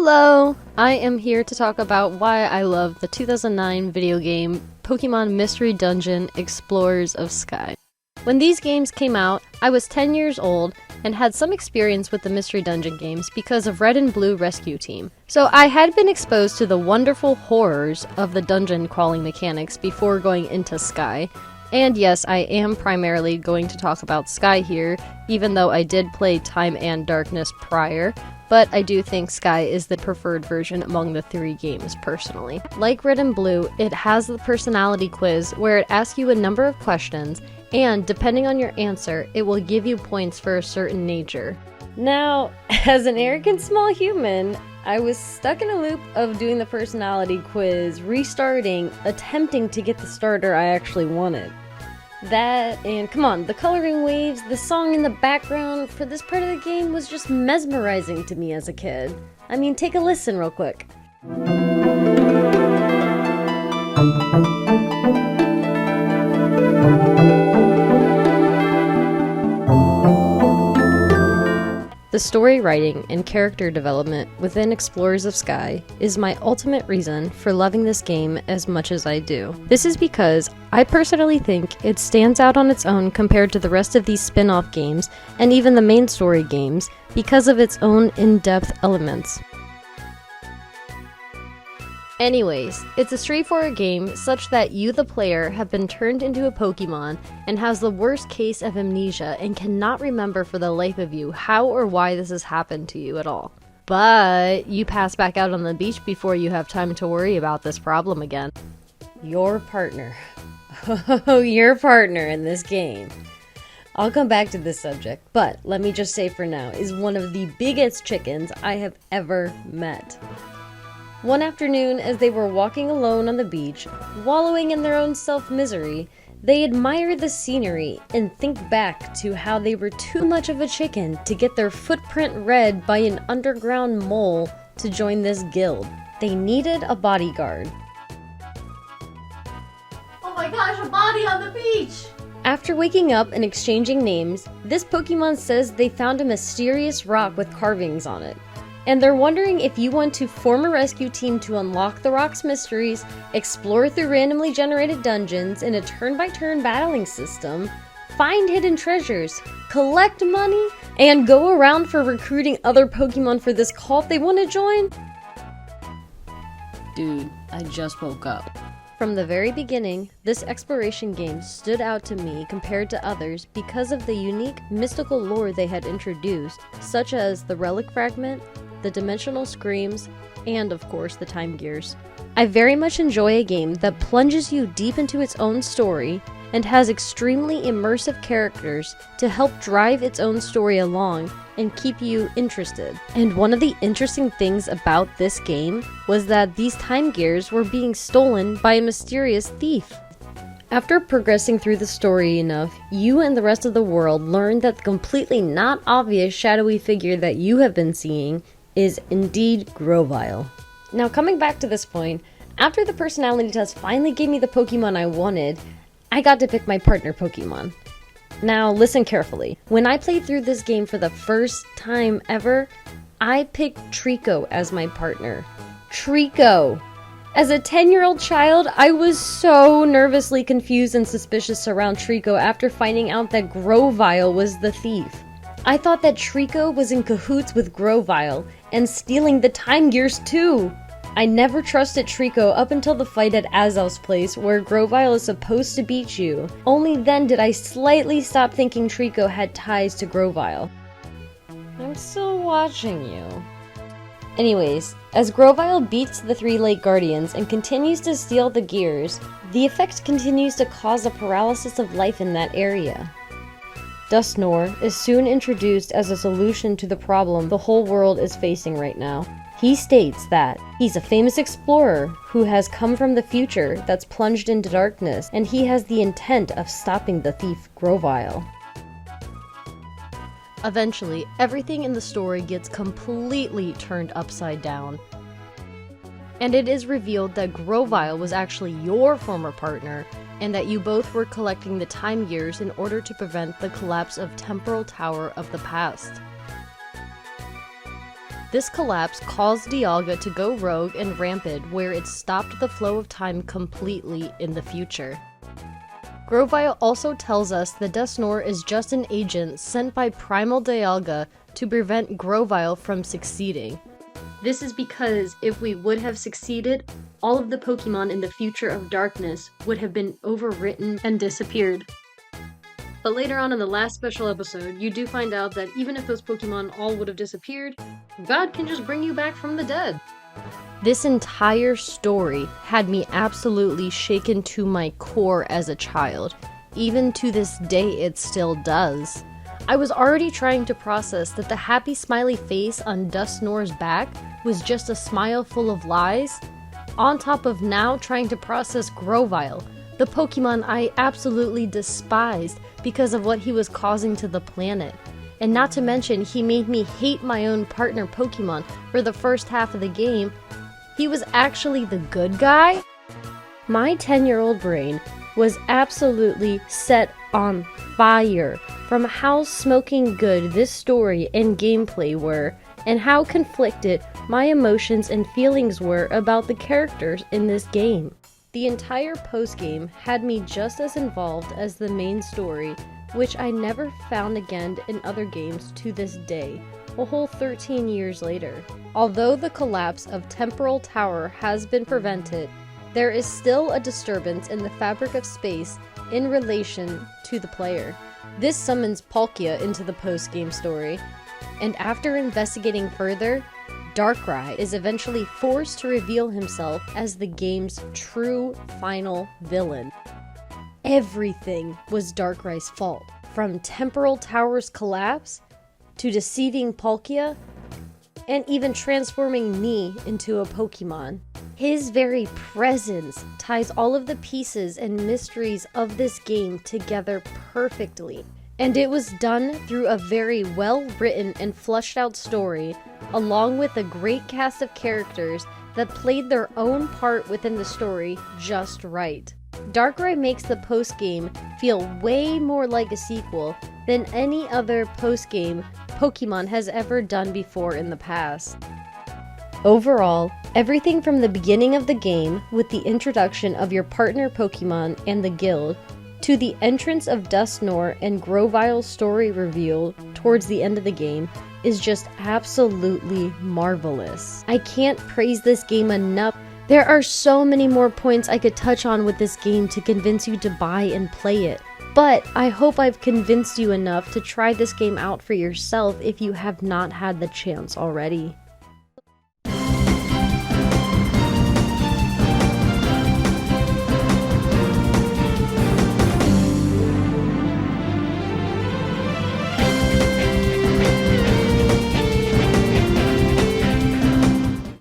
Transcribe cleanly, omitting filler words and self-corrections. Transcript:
Hello! I am here to talk about why I love the 2009 video game Pokémon Mystery Dungeon Explorers of Sky. When these games came out, I was 10 years old and had some experience with the Mystery Dungeon games because of Red and Blue Rescue Team. So I had been exposed to the wonderful horrors of the dungeon crawling mechanics before going into Sky. And yes, I am primarily going to talk about Sky here, even though I did play Time and Darkness prior, but I do think Sky is the preferred version among the three games personally. Like Red and Blue, it has the personality quiz where it asks you a number of questions, and depending on your answer, it will give you points for a certain nature. Now, as an arrogant small human, I was stuck in a loop of doing the personality quiz, restarting, attempting to get the starter I actually wanted. That, and come on, the coloring waves, the song in the background for this part of the game was just mesmerizing to me as a kid. I mean, take a listen real quick. The story writing and character development within Explorers of Sky is my ultimate reason for loving this game as much as I do. This is because I personally think it stands out on its own compared to the rest of these spin-off games and even the main story games because of its own in-depth elements. Anyways, it's a straightforward game such that you, the player, have been turned into a Pokemon and has the worst case of amnesia and cannot remember for the life of you how or why this has happened to you at all. But you pass back out on the beach before you have time to worry about this problem again. Your partner. Oh, your partner in this game. I'll come back to this subject, but let me just say for now, is one of the biggest chickens I have ever met. One afternoon, as they were walking alone on the beach, wallowing in their own self-misery, they admire the scenery and think back to how they were too much of a chicken to get their footprint read by an underground mole to join this guild. They needed a bodyguard. Oh my gosh, a body on the beach! After waking up and exchanging names, this Pokemon says they found a mysterious rock with carvings on it. And they're wondering if you want to form a rescue team to unlock the rock's mysteries, explore through randomly generated dungeons in a turn-by-turn battling system, find hidden treasures, collect money, and go around for recruiting other Pokemon for this cult they want to join? Dude, I just woke up. From the very beginning, this exploration game stood out to me compared to others because of the unique mystical lore they had introduced, such as the relic fragment, the dimensional screams, and of course the time gears. I very much enjoy a game that plunges you deep into its own story and has extremely immersive characters to help drive its own story along and keep you interested. And one of the interesting things about this game was that these time gears were being stolen by a mysterious thief. After progressing through the story enough, you and the rest of the world learn that the completely not obvious shadowy figure that you have been seeing is indeed Grovyle. Now coming back to this point, after the personality test finally gave me the Pokemon I wanted, I got to pick my partner Pokemon. Now listen carefully. When I played through this game for the first time ever, I picked Trico as my partner. Trico! As a 10-year-old child, I was so nervously confused and suspicious around Trico after finding out that Grovyle was the thief. I thought that Trico was in cahoots with Grovyle and stealing the time gears too. I never trusted Trico up until the fight at Azel's place where Grovyle is supposed to beat you. Only then did I slightly stop thinking Trico had ties to Grovyle. I'm still watching you. Anyways, as Grovyle beats the three Lake Guardians and continues to steal the gears, the effect continues to cause a paralysis of life in that area. Dusknoir is soon introduced as a solution to the problem the whole world is facing right now. He states that he's a famous explorer who has come from the future that's plunged into darkness, and he has the intent of stopping the thief Grovyle. Eventually, everything in the story gets completely turned upside down. And it is revealed that Grovyle was actually your former partner, and that you both were collecting the time gears in order to prevent the collapse of Temporal Tower of the Past. This collapse caused Dialga to go rogue and rampant, where it stopped the flow of time completely in the future. Grovyle also tells us that Dusknoir is just an agent sent by Primal Dialga to prevent Grovyle from succeeding. This is because if we would have succeeded, all of the Pokemon in the future of darkness would have been overwritten and disappeared. But later on in the last special episode, you do find out that even if those Pokemon all would have disappeared, God can just bring you back from the dead. This entire story had me absolutely shaken to my core as a child. Even to this day, it still does. I was already trying to process that the happy smiley face on Dusknoir's back was just a smile full of lies, on top of now trying to process Grovyle, the Pokemon I absolutely despised because of what he was causing to the planet. And not to mention, he made me hate my own partner Pokemon for the first half of the game. He was actually the good guy? My 10-year-old brain was absolutely set on fire from how smoking good this story and gameplay were, and how conflicted my emotions and feelings were about the characters in this game. The entire post-game had me just as involved as the main story, which I never found again in other games to this day, a whole 13 years later. Although the collapse of Temporal Tower has been prevented, there is still a disturbance in the fabric of space in relation to the player. This summons Palkia into the post-game story, and after investigating further, Darkrai is eventually forced to reveal himself as the game's true final villain. Everything was Darkrai's fault, from Temporal Tower's collapse, to deceiving Palkia, and even transforming me into a Pokemon. His very presence ties all of the pieces and mysteries of this game together perfectly. And it was done through a very well-written and fleshed-out story, along with a great cast of characters that played their own part within the story just right. Darkrai makes the post-game feel way more like a sequel than any other post-game Pokemon has ever done before in the past. Overall, everything from the beginning of the game, with the introduction of your partner Pokemon and the guild, to the entrance of Dusknoir and Grovyle's story reveal towards the end of the game, is just absolutely marvelous. I can't praise this game enough. There are so many more points I could touch on with this game to convince you to buy and play it. But I hope I've convinced you enough to try this game out for yourself if you have not had the chance already.